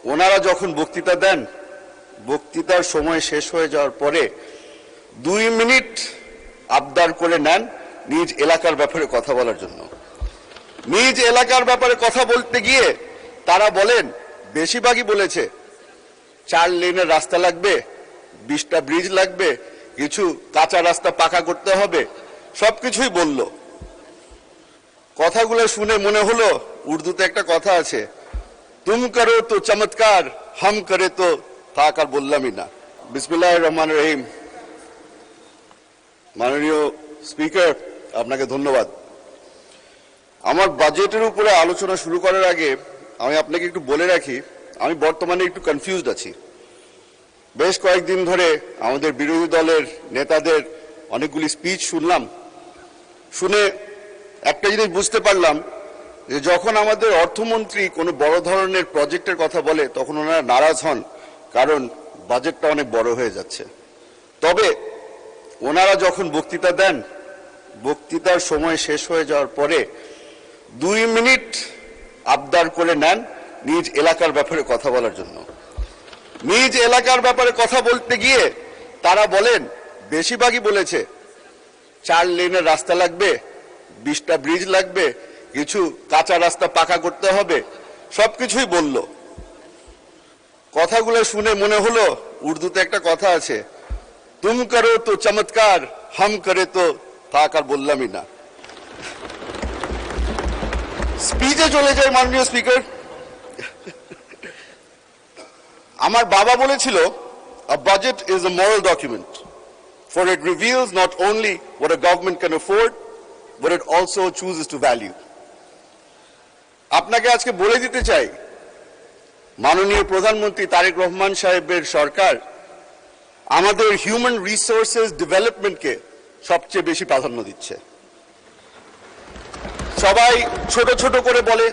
ওনারা যখন বক্তৃতা দেন, বক্তৃতার সময় শেষ হয়ে যাওয়ার পরে 2 মিনিট আবদার করে নেন নিজ এলাকার ব্যাপারে কথা বলার জন্য। নিজ এলাকার ব্যাপারে কথা বলতে গিয়ে তারা বলেন, বেশিরভাগই বলেছে 4 লেনের রাস্তা লাগবে, 20টা ব্রিজ লাগবে, কিছু কাঁচা রাস্তা পাকা করতে হবে, সবকিছুই বলল। কথাগুলো শুনে মনে হলো উর্দুতে একটা কথা আছে, তুম করো তো চমৎকার, হাম করে তো থাক, আর বললামই না। বিসমিল্লাহির রহমানির রহিম। মাননীয় স্পিকার, আপনাকে ধন্যবাদ। আমার বাজেটের উপরে আলোচনা শুরু করার আগে আমি আপনাকে একটু বলে রাখি, আমি বর্তমানে একটু কনফিউজড আছি। বেশ কয়েকদিন ধরে আমাদের বিরোধী দলের নেতাদের অনেকগুলি স্পিচ শুনলাম, শুনে একটা জিনিস বুঝতে পারলাম যে যখন আমাদের অর্থমন্ত্রী কোনো বড় ধরনের প্রজেক্টের কথা বলে তখন ওনারা নারাজ হন, কারণ বাজেটটা অনেক বড় হয়ে যাচ্ছে। তবে ওনারা যখন বক্তৃতা দেন, বক্তৃতার সময় শেষ হয়ে যাওয়ার পরে 2 মিনিট আবদার করে নেন নিজ এলাকার ব্যাপারে কথা বলার জন্য। নিজ এলাকার ব্যাপারে কথা বলতে গিয়ে তারা বলেন, বেশিরভাগই বলেছে 4 লেনের রাস্তা লাগবে, 20টা ব্রিজ লাগবে, কিছু কাঁচা রাস্তা পাকা করতে হবে, সবকিছুই বলল। কথাগুলো শুনে মনে হলো উর্দুতে একটা কথা আছে, তুম করো তো চমৎকার, হাম করে তো থাক, আর বললামই না। স্পিচে চলে যায় মাননীয় স্পিকার। আমার বাবা বলেছিল, a budget is a moral document, for it reveals not only what a government can afford, but it also chooses to value. আপনাকে আজকে বলে দিতে চাই, মাননীয় প্রধানমন্ত্রী তারেক রহমান সাহেবের সরকার আমাদের হিউম্যান রিসোর্সেস ডেভেলপমেন্টকে সবচেয়ে বেশি প্রাধান্য দিচ্ছে। সবাই ছোট ছোট করে বলে,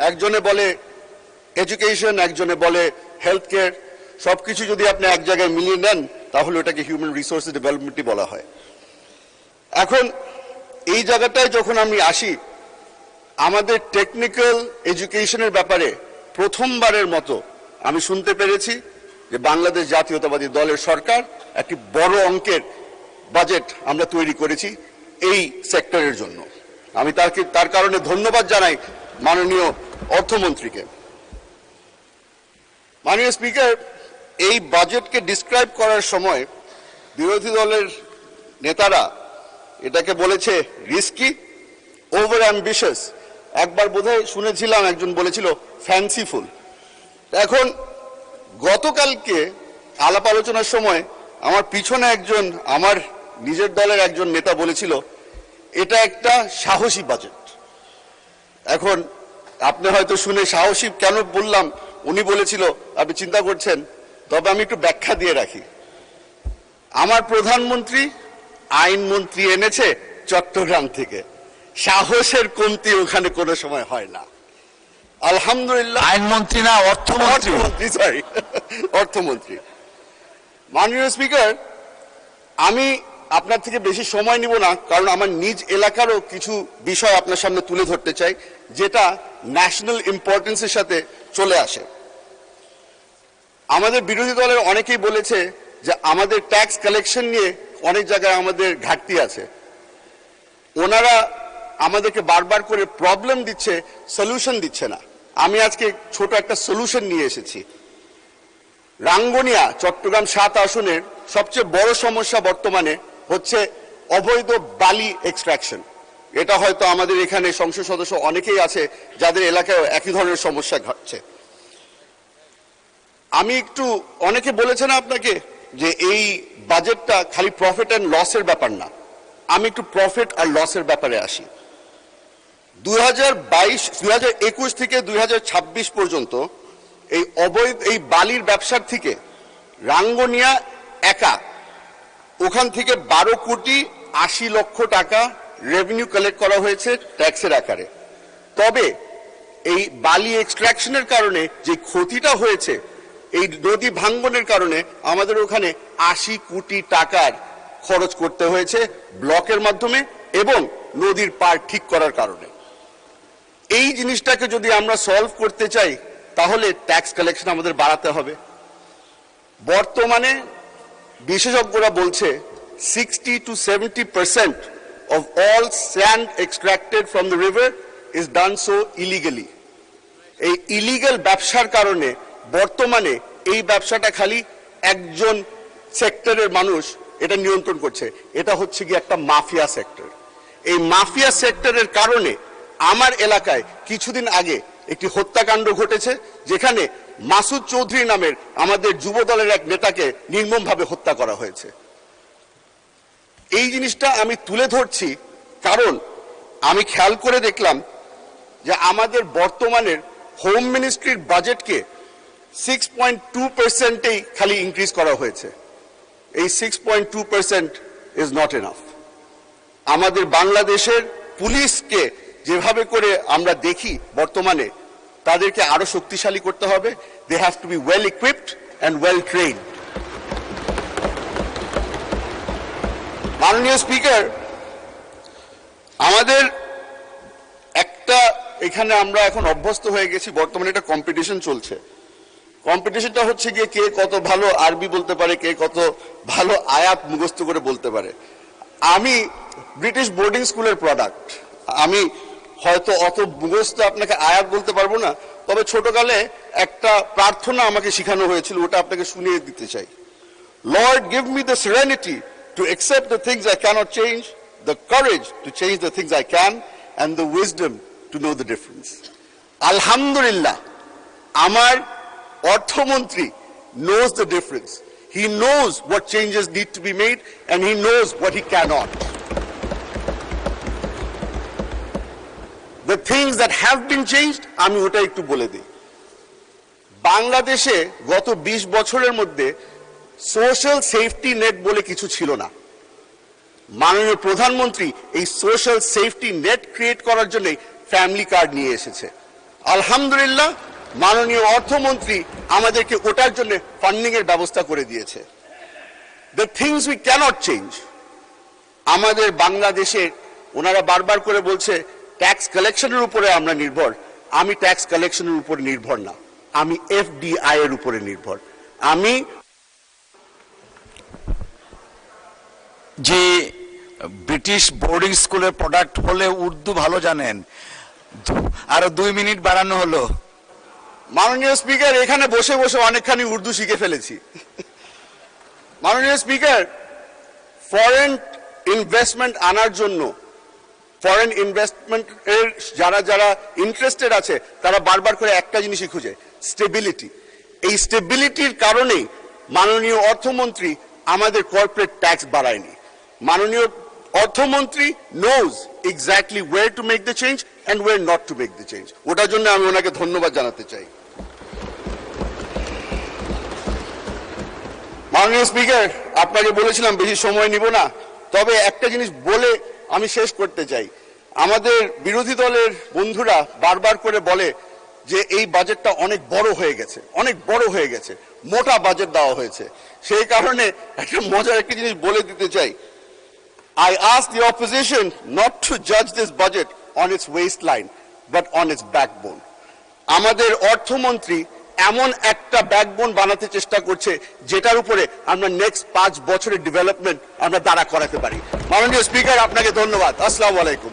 একজনে বলে এডুকেশন, একজনে বলে হেলথ কেয়ার, সবকিছু যদি আপনি এক জায়গায় মিলিয়ে নেন তাহলে ওটাকে হিউম্যান রিসোর্সেস ডেভেলপমেন্টই বলা হয়। এখন এই জায়গাটায় যখন আমি আসি, আমাদের টেকনিক্যাল এডুকেশনের ব্যাপারে প্রথমবারের মতো আমি শুনতে পেরেছি যে বাংলাদেশ জাতীয়তাবাদী দলের সরকার একটি বড় অঙ্কের বাজেট আমরা তৈরি করেছি এই সেক্টরের জন্য। আমি তার কারণে ধন্যবাদ জানাই মাননীয় অর্থমন্ত্রীকে। মাননীয় স্পিকার, এই বাজেটকে ডিসক্রাইব করার সময় বিরোধী দলের নেতারা এটাকে বলেছে রিস্কি, ওভার অ্যাম্বিশাস, একবার বোধহয় শুনেছিলাম একজন বলেছিল ফ্যান্সিফুল। এখন গতকালকে আলাপ আলোচনার সময় আমার পিছনে একজন আমার নিজের দলের একজন নেতা বলেছিল এটা একটা সাহসী বাজেট। এখন আপনি হয়তো শুনে সাহসী কেন বললাম, উনি বলেছিল আপনি চিন্তা করছেন, তবে আমি একটু ব্যাখ্যা দিয়ে রাখি। আমার প্রধানমন্ত্রী আইনমন্ত্রী এনেছে চট্টগ্রাম থেকে, সাহসের কমতি ওখানে কোনো সময় হয় না। আলহামদুলিল্লাহ। আইনমন্ত্রী না, অর্থমন্ত্রী, সরি, অর্থমন্ত্রী। মাননীয় স্পিকার, আমি আপনার থেকে বেশি সময় নিব না, কারণ আমার নিজ এলাকারও কিছু বিষয় আপনার সামনে তুলে ধরতে চাই যেটা ন্যাশনাল ইম্পর্টেন্সের সাথে চলে আসে। আমাদের বিরোধী দলের অনেকেই বলেছে যে আমাদের ট্যাক্স কালেকশন নিয়ে অনেক জায়গায় আমাদের ঘাটতি আছে। ওনারা আমাদেরকে বারবার করে প্রবলেম দিচ্ছে, সলিউশন দিচ্ছে না। আমি আজকে ছোট একটা সলিউশন নিয়ে এসেছি। রাঙ্গুনিয়া চট্টগ্রাম 7 আসনের সবচেয়ে বড় সমস্যা বর্তমানে হচ্ছে অবৈধ বালি এক্সট্রাকশন। এটা হয়তো আমাদের এখানে সংসদ সদস্য অনেকেই আছে যাদের এলাকায় একই ধরনের সমস্যা ঘটছে। আমি একটু, অনেকে বলেছেন আপনাকে যে এই বাজেটটা খালি প্রফিট অ্যান্ড লসের ব্যাপার না, আমি একটু প্রফিট আর লসের ব্যাপারে আসি। 2021 থেকে 2026 পর্যন্ত এই অবৈধ এই বালির ব্যবসার থেকে রাঙ্গুনিয়া একা ওখান থেকে 12,80,00,000 টাকা রেভিনিউ কালেক্ট করা হয়েছে ট্যাক্সের আকারে। তবে এই বালি এক্সট্রাকশনের কারণে যে ক্ষতিটা হয়েছে, এই নদী ভাঙ্গনের কারণে আমাদের ওখানে 80 কোটি টাকার খরচ করতে হয়েছে ব্লকের মাধ্যমে এবং নদীর পার ঠিক করার কারণে। এই জিনিসটাকে যদি আমরা সলভ করতে চাই তাহলে ট্যাক্স কালেকশন আমাদের বাড়াতে হবে। বর্তমানে বিশেষজ্ঞরা বলছে 60 to 70% of all sand extracted from the river is done so illegally. এই ইলিগাল ব্যবসার কারণে বর্তমানে এই ব্যবসাটা খালি একজন সেক্টরের মানুষ এটা নিয়ন্ত্রণ করছে, এটা হচ্ছে কি একটা মাফিয়া সেক্টর। এই মাফিয়া সেক্টরের কারণে আমার এলাকায় কিছুদিন আগে একটি হত্যাকাণ্ড ঘটেছে, যেখানে মাসুদ চৌধুরী নামের আমাদের যুব দলের এক নেতাকে নির্মমভাবে হত্যা করা হয়েছে। এই জিনিসটা আমি তুলে ধরছি কারণ আমি খেয়াল করে দেখলাম যে আমাদের বর্তমানের হোম মিনিস্ট্রির বাজেটকে 6.2%-এই খালি ইনক্রিজ করা হয়েছে। এই 6.2% ইজ নট এনাফ। আমাদের বাংলাদেশের পুলিশকে যেভাবে করে আমরা দেখি বর্তমানে, তাদেরকে আরো শক্তিশালী করতে হবে। They have to be well equipped and well trained. মাননীয় স্পিকার, আমাদের একটা এখানে আমরা এখন অভ্যস্ত হয়ে গেছি, বর্তমানে একটা কম্পিটিশন চলছে। কম্পিটিশনটা হচ্ছে গিয়ে কে কত ভালো আরবি বলতে পারে, কে কত ভালো আয়াত মুখস্থ করে বলতে পারে। আমি ব্রিটিশ বোর্ডিং স্কুলের প্রোডাক্ট, আমি হয়তো অত মুখস্থ আপনাকে আয়াত বলতে পারবো না, তবে ছোটকালে একটা প্রার্থনা আমাকে শেখানো হয়েছিল, ওটা আপনাকে শুনিয়ে দিতে চাই। Lord give me the serenity to accept the things I cannot change, the courage to change the things I can, and the wisdom to know the difference. Alhamdulillah, amar অর্থমন্ত্রী knows the difference. He knows what changes need to be made and he knows what he cannot. The things that have been changed, আমি ওটা একটু বলে দিই। বাংলাদেশে গত 20 বছরের মধ্যে সোশ্যাল সেফটি নেট বলে কিছু ছিল না। মাননীয় প্রধানমন্ত্রী এই সোশ্যাল সেফটি নেট ক্রিয়েট করার জন্য ফ্যামিলি কার্ড নিয়ে এসেছে। আলহামদুলিল্লাহ, মাননীয় অর্থমন্ত্রী আমাদেরকে ওটার জন্য ফান্ডিং এর ব্যবস্থা করে দিয়েছে। The things we can't change, আমাদের বাংলাদেশে ওনারা বারবার করে বলছে ট্যাক্স কালেকশনের উপরে আমরা নির্ভর। আমি ট্যাক্স কালেকশনের উপর নির্ভর না, আমি এফডিআই এর উপরে নির্ভর। আমি যে ব্রিটিশ বোর্ডিং স্কুলের প্রোডাক্ট হলে উর্দু ভালো জানেন, আরো 2 মিনিট বাড়ানো হলো। মাননীয় স্পিকার, এখানে বসে বসে অনেকখানি উর্দু শিখে ফেলেছি। মাননীয় স্পিকার, ফরেন ইনভেস্টমেন্ট আনার জন্য, ফরেন ইনভেস্টমেন্ট এর যারা যারা ইন্টারেস্টেড আছে তারা বারবার করে একটা জিনিসই খুঁজে, স্টেবিলিটি। এই স্টেবিলিটির কারণেই মাননীয় অর্থমন্ত্রী আমাদের কর্পোরেট ট্যাক্স বাড়ায়নি। মাননীয় অর্থমন্ত্রী knows exactly where to make the change and where not to make the change. ওটার জন্য আমি ওনাকে ধন্যবাদ জানাতে চাই। মাননীয় স্পিকার, আপনাকে বলেছিলাম বেশি সময় নিব না, তবে একটা জিনিস বলে আমি শেষ করতে চাই। আমাদের বিরোধী দলের বন্ধুরা বারবার করে বলে যে এই বাজেটটা অনেক বড় হয়ে গেছে, অনেক বড় হয়ে গেছে, মোটা বাজেট দেওয়া হয়েছে। সেই কারণে একটা মজার একটা জিনিস বলে দিতে চাই। I ask the opposition not to judge this budget on its waistline, but on its backbone. আমাদের অর্থমন্ত্রী এমন একটা ব্যাকবোন বানাতে চেষ্টা করছে যেটার উপরে আমরা নেক্সট 5 বছরের ডেভেলপমেন্ট আমরা দাঁড়া করাতে পারি। মাননীয় স্পিকার, আপনাকে ধন্যবাদ। আসসালামু আলাইকুম।